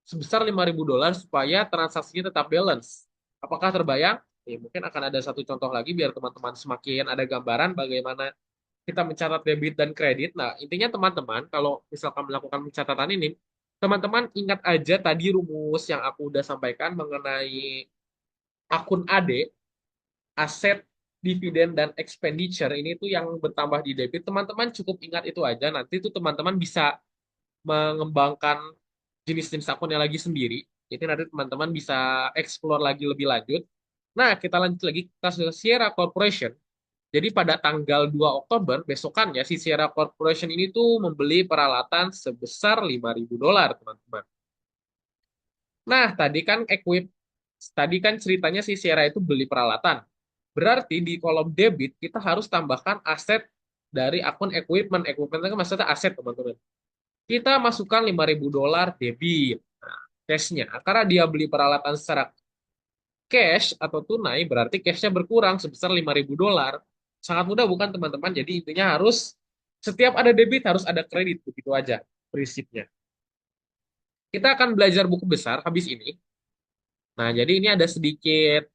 Speaker 1: sebesar $5.000 supaya transaksinya tetap balance. Apakah terbayang? Mungkin akan ada satu contoh lagi biar teman-teman semakin ada gambaran bagaimana kita mencatat debit dan kredit. Nah, intinya teman-teman, kalau misalkan melakukan pencatatan ini, teman-teman ingat aja tadi rumus yang aku udah sampaikan mengenai akun AD, aset, dividen, dan expenditure. Ini tuh yang bertambah di debit. Teman-teman cukup ingat itu aja. Nanti tuh teman-teman bisa mengembangkan jenis-jenis akunnya lagi sendiri. Jadi nanti teman-teman bisa explore lagi lebih lanjut. Nah, kita lanjut lagi ke kasus Sierra Corporation. Jadi pada tanggal 2 Oktober, besokannya si Sierra Corporation ini tuh membeli peralatan sebesar $5.000, teman-teman. Nah, tadi kan ceritanya si Sierra itu beli peralatan. Berarti di kolom debit kita harus tambahkan aset dari akun equipment. Equipment itu kan maksudnya aset, teman-teman. Kita masukkan $5.000 debit. Nah, cashnya. Karena dia beli peralatan secara cash atau tunai, berarti cashnya berkurang sebesar $5.000. Sangat mudah bukan teman-teman? Jadi intinya harus setiap ada debit harus ada kredit, begitu aja prinsipnya. Kita akan belajar buku besar habis ini. Nah, jadi ini ada sedikit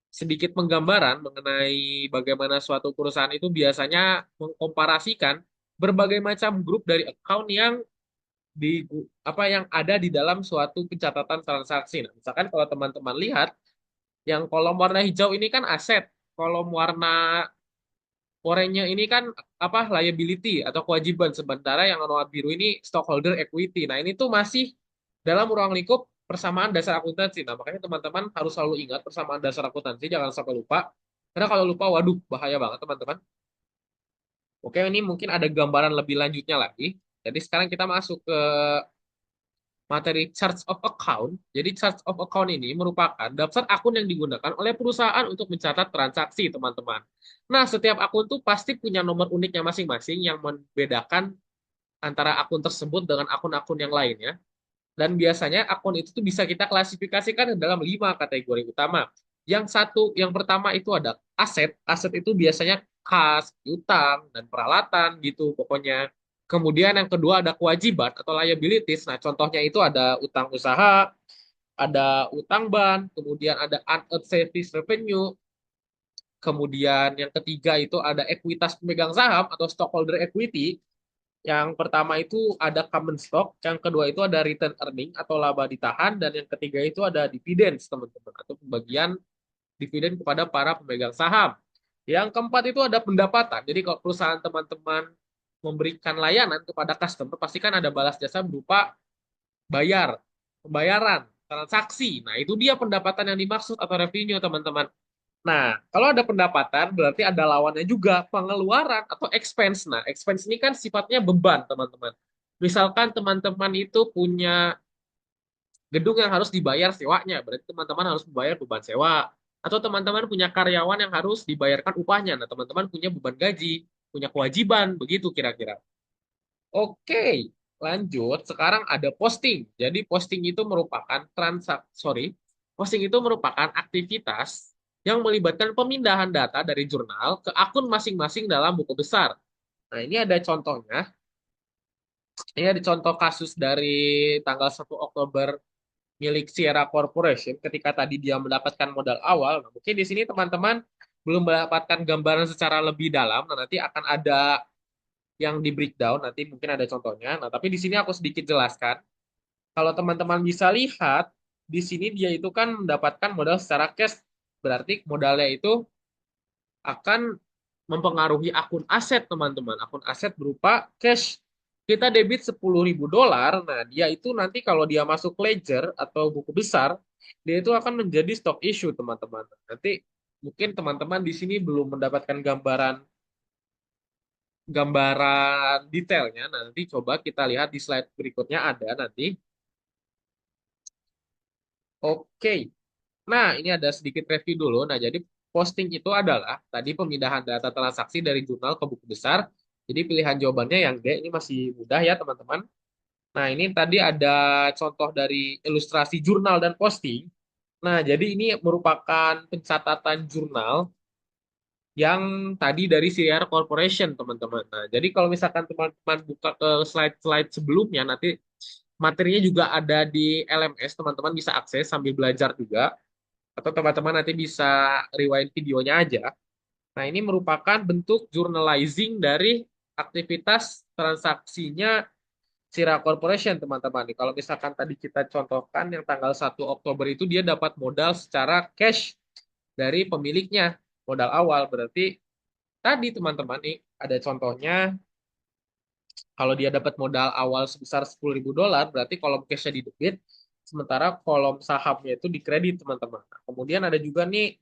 Speaker 1: sedikit penggambaran mengenai bagaimana suatu perusahaan itu biasanya mengkomparasikan berbagai macam grup dari account yang di yang ada di dalam suatu pencatatan transaksi. Nah, misalkan kalau teman-teman lihat yang kolom warna hijau ini kan aset, kolom warna oranye ini kan liability atau kewajiban, sementara yang warna biru ini stockholder equity. Nah, ini tuh masih dalam ruang lingkup persamaan dasar akuntansi. Nah, makanya teman-teman harus selalu ingat persamaan dasar akuntansi, jangan sampai lupa. Karena kalau lupa, waduh, bahaya banget teman-teman. Oke, ini mungkin ada gambaran lebih lanjutnya lagi. Jadi sekarang kita masuk ke materi charts of account. Jadi charts of account ini merupakan daftar akun yang digunakan oleh perusahaan untuk mencatat transaksi, teman-teman. Nah, setiap akun tuh pasti punya nomor uniknya masing-masing yang membedakan antara akun tersebut dengan akun-akun yang lainnya. Dan biasanya akun itu tuh bisa kita klasifikasikan ke dalam 5 kategori utama. Yang pertama itu ada aset. Aset itu biasanya kas, utang, dan peralatan gitu pokoknya. Kemudian yang kedua ada kewajiban atau liabilities. Nah, contohnya itu ada utang usaha, ada utang bank, kemudian ada unearned service revenue, kemudian yang ketiga itu ada ekuitas pemegang saham atau stockholder equity. Yang pertama itu ada common stock, yang kedua itu ada return earning atau laba ditahan, dan yang ketiga itu ada dividends, teman-teman, atau pembagian dividen kepada para pemegang saham. Yang keempat itu ada pendapatan. Jadi kalau perusahaan teman-teman memberikan layanan kepada customer, pasti kan ada balas jasa berupa pembayaran, transaksi. Nah, itu dia pendapatan yang dimaksud atau revenue, teman-teman. Nah, kalau ada pendapatan, berarti ada lawannya juga, pengeluaran atau expense. Nah, expense ini kan sifatnya beban, teman-teman. Misalkan teman-teman itu punya gedung yang harus dibayar sewanya, berarti teman-teman harus membayar beban sewa. Atau teman-teman punya karyawan yang harus dibayarkan upahnya. Nah, teman-teman punya beban gaji, punya kewajiban, begitu kira-kira. Oke, lanjut. Sekarang ada posting. Jadi posting itu merupakan posting itu merupakan aktivitas yang melibatkan pemindahan data dari jurnal ke akun masing-masing dalam buku besar. Nah, ini ada contohnya. Ini ada contoh kasus dari tanggal 1 Oktober milik Sierra Corporation ketika tadi dia mendapatkan modal awal. Nah, mungkin di sini teman-teman belum mendapatkan gambaran secara lebih dalam. Nah, nanti akan ada yang di breakdown, nanti mungkin ada contohnya. Nah, tapi di sini aku sedikit jelaskan. Kalau teman-teman bisa lihat, di sini dia itu kan mendapatkan modal secara cash. Berarti modalnya itu akan mempengaruhi akun aset, teman-teman. Akun aset berupa cash. Kita debit $10.000, nah dia itu nanti kalau dia masuk ledger atau buku besar, dia itu akan menjadi stock issue, teman-teman. Nanti mungkin teman-teman di sini belum mendapatkan gambaran gambaran detailnya. Nah, nanti coba kita lihat di slide berikutnya ada nanti. Oke. Nah, ini ada sedikit review dulu. Nah, jadi posting itu adalah tadi pemindahan data transaksi dari jurnal ke buku besar. Jadi pilihan jawabannya yang D, ini masih mudah ya teman-teman. Nah, ini tadi ada contoh dari ilustrasi jurnal dan posting. Nah, jadi ini merupakan pencatatan jurnal yang tadi dari Sierra Corporation, teman-teman. Nah, jadi kalau misalkan teman-teman buka ke slide-slide sebelumnya, nanti materinya juga ada di LMS, teman-teman bisa akses sambil belajar juga. Atau teman-teman nanti bisa rewind videonya aja. Nah, ini merupakan bentuk journalizing dari aktivitas transaksinya Sierra Corporation, teman-teman. Kalau misalkan tadi kita contohkan yang tanggal 1 Oktober itu dia dapat modal secara cash dari pemiliknya, modal awal. Berarti tadi teman-teman nih ada contohnya, kalau dia dapat modal awal sebesar $10.000, berarti kolom cashnya di debit, sementara kolom sahamnya itu di kredit, teman-teman. Nah, kemudian ada juga nih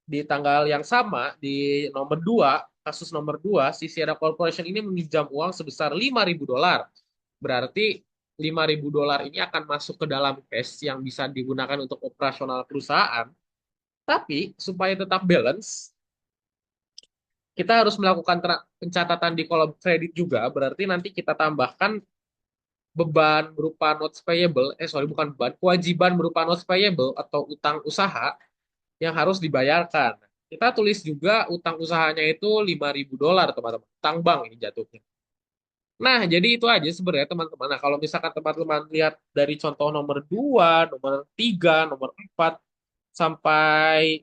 Speaker 1: di tanggal yang sama, di nomor 2, kasus nomor 2, si Sierra Corporation ini meminjam uang sebesar $5.000. Berarti $5.000 ini akan masuk ke dalam cash yang bisa digunakan untuk operasional perusahaan. Tapi supaya tetap balance, kita harus melakukan pencatatan di kolom kredit juga. Berarti nanti kita tambahkan beban berupa notes payable, sorry bukan beban, kewajiban berupa notes payable atau utang usaha yang harus dibayarkan. Kita tulis juga utang usahanya itu $5.000, teman-teman. Utang bank ini jatuhnya. Nah, jadi itu aja sebenarnya teman-teman. Nah, kalau misalkan teman-teman lihat dari contoh nomor 2, nomor 3, nomor 4, sampai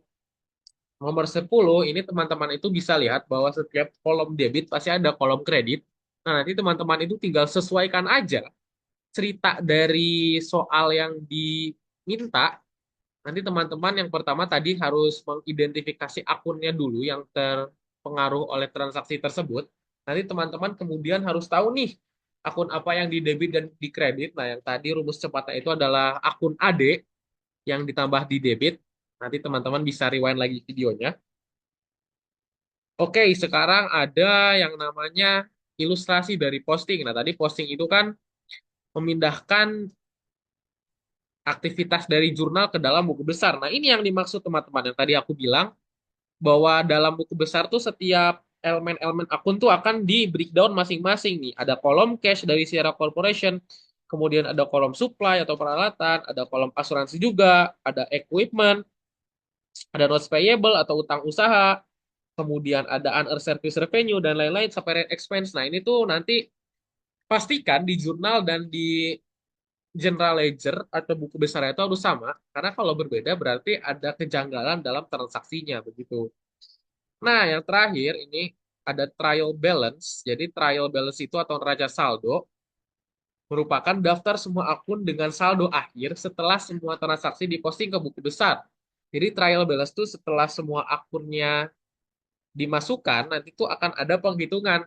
Speaker 1: nomor 10, ini teman-teman itu bisa lihat bahwa setiap kolom debit pasti ada kolom kredit. Nah, nanti teman-teman itu tinggal sesuaikan aja cerita dari soal yang diminta. Nanti teman-teman yang pertama tadi harus mengidentifikasi akunnya dulu yang terpengaruh oleh transaksi tersebut. Nanti teman-teman kemudian harus tahu nih akun apa yang di debit dan di kredit. Nah, yang tadi rumus cepatnya itu adalah akun AD yang ditambah di debit. Nanti teman-teman bisa rewind lagi videonya. Oke, sekarang ada yang namanya ilustrasi dari posting. Nah, tadi posting itu kan memindahkan aktivitas dari jurnal ke dalam buku besar. Nah, ini yang dimaksud teman-teman yang tadi aku bilang bahwa dalam buku besar tuh setiap elemen-elemen akun tuh akan di breakdown masing-masing nih. Ada kolom cash dari Sierra Corporation, kemudian ada kolom supply atau peralatan, ada kolom asuransi juga, ada equipment, ada notes payable atau utang usaha, kemudian ada unearned service revenue dan lain-lain sampai rent expense. Nah, ini tuh nanti pastikan di jurnal dan di general ledger atau buku besar itu harus sama, karena kalau berbeda berarti ada kejanggalan dalam transaksinya begitu. Nah, yang terakhir ini ada trial balance. Jadi trial balance itu atau neraca saldo merupakan daftar semua akun dengan saldo akhir setelah semua transaksi diposting ke buku besar. Jadi trial balance itu setelah semua akunnya dimasukkan, nanti itu akan ada penghitungan.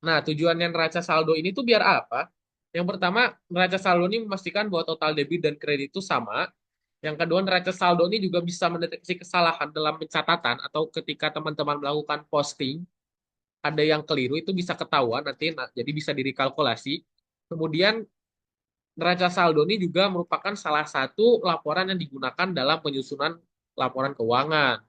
Speaker 1: Nah, tujuannya neraca saldo ini tuh biar apa? Yang pertama, neraca saldo ini memastikan bahwa total debit dan kredit itu sama. Yang kedua, neraca saldo ini juga bisa mendeteksi kesalahan dalam pencatatan atau ketika teman-teman melakukan posting, ada yang keliru itu bisa ketahuan nanti, nah, jadi bisa direkalkulasi. Kemudian neraca saldo ini juga merupakan salah satu laporan yang digunakan dalam penyusunan laporan keuangan.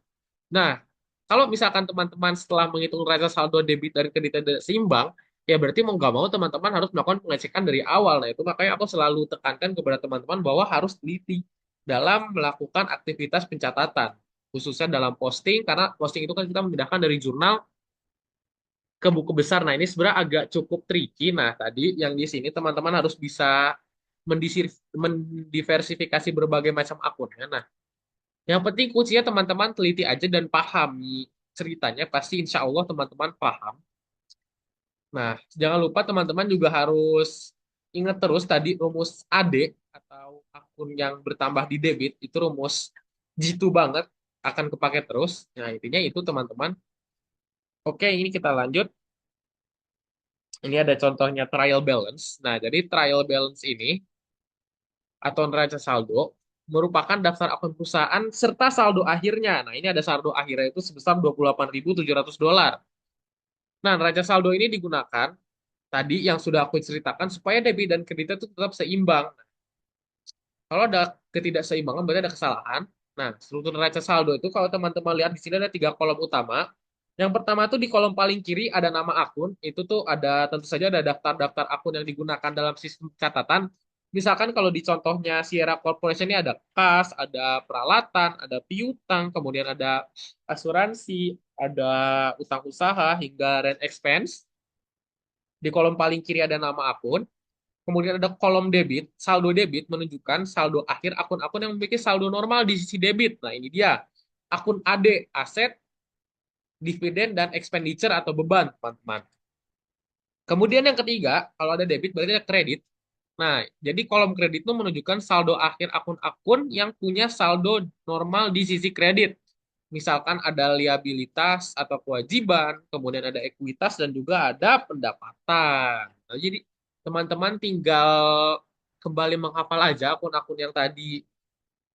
Speaker 1: Nah, kalau misalkan teman-teman setelah menghitung neraca saldo debit dan kredit tidak seimbang, ya berarti mau nggak mau teman-teman harus melakukan pengecekan dari awal. Nah, itu makanya aku selalu tekankan kepada teman-teman bahwa harus teliti dalam melakukan aktivitas pencatatan, khususnya dalam posting, karena posting itu kan kita memindahkan dari jurnal ke buku besar. Nah, ini sebenarnya agak cukup tricky. Nah, tadi yang di sini teman-teman harus bisa mendiversifikasi berbagai macam akunnya. Nah, yang penting kuncinya teman-teman teliti aja dan pahami ceritanya, pasti insya Allah teman-teman paham. Nah, jangan lupa teman-teman juga harus ingat terus tadi rumus AD atau akun yang bertambah di debit, itu rumus jitu banget, akan kepake terus. Nah, intinya itu teman-teman. Oke, ini kita lanjut. Ini ada contohnya trial balance. Nah, jadi trial balance ini atau neraca saldo merupakan daftar akun perusahaan serta saldo akhirnya. Nah, ini ada saldo akhirnya itu sebesar $28.700. Nah, neraca saldo ini digunakan tadi yang sudah aku ceritakan supaya debit dan kredit itu tetap seimbang. Kalau ada ketidakseimbangan berarti ada kesalahan. Nah, struktur neraca saldo itu kalau teman-teman lihat di sini ada tiga kolom utama. Yang pertama tuh di kolom paling kiri ada nama akun. Itu tuh ada tentu saja ada daftar-daftar akun yang digunakan dalam sistem catatan. Misalkan kalau di contohnya Sierra Corporation ini ada kas, ada peralatan, ada piutang, kemudian ada asuransi, ada utang usaha hingga rent expense. Di kolom paling kiri ada nama akun. Kemudian ada kolom debit, saldo debit menunjukkan saldo akhir akun-akun yang memiliki saldo normal di sisi debit. Nah, ini dia. Akun AD, aset, dividen, dan expenditure atau beban, teman-teman. Kemudian yang ketiga, kalau ada debit berarti ada kredit. Nah, jadi kolom kredit itu menunjukkan saldo akhir akun-akun yang punya saldo normal di sisi kredit. Misalkan ada liabilitas atau kewajiban, kemudian ada ekuitas, dan juga ada pendapatan. Nah, jadi teman-teman tinggal kembali menghafal aja akun-akun yang tadi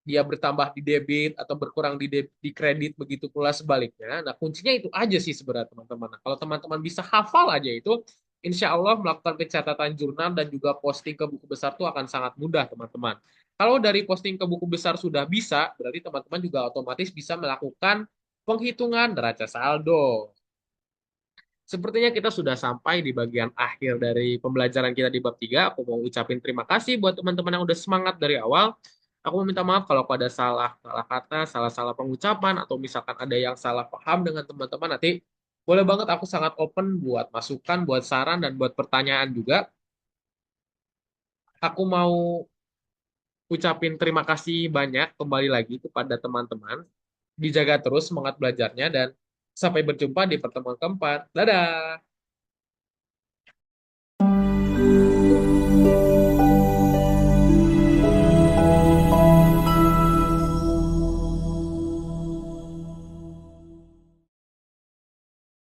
Speaker 1: dia bertambah di debit atau berkurang di kredit, begitu pula sebaliknya. Nah, kuncinya itu aja sih sebenarnya teman-teman. Nah, kalau teman-teman bisa hafal aja itu, insya Allah melakukan pencatatan jurnal dan juga posting ke buku besar itu akan sangat mudah, teman-teman. Kalau dari posting ke buku besar sudah bisa, berarti teman-teman juga otomatis bisa melakukan penghitungan neraca saldo. Sepertinya kita sudah sampai di bagian akhir dari pembelajaran kita di bab 3. Aku mau ucapin terima kasih buat teman-teman yang udah semangat dari awal. Aku mau minta maaf kalau ada salah kata, salah-salah pengucapan, atau misalkan ada yang salah paham dengan teman-teman. Nanti boleh banget, aku sangat open buat masukan, buat saran, dan buat pertanyaan juga. Aku mau ucapin terima kasih banyak kembali lagi kepada teman-teman. Dijaga terus semangat belajarnya, dan sampai berjumpa di pertemuan keempat. Dadah!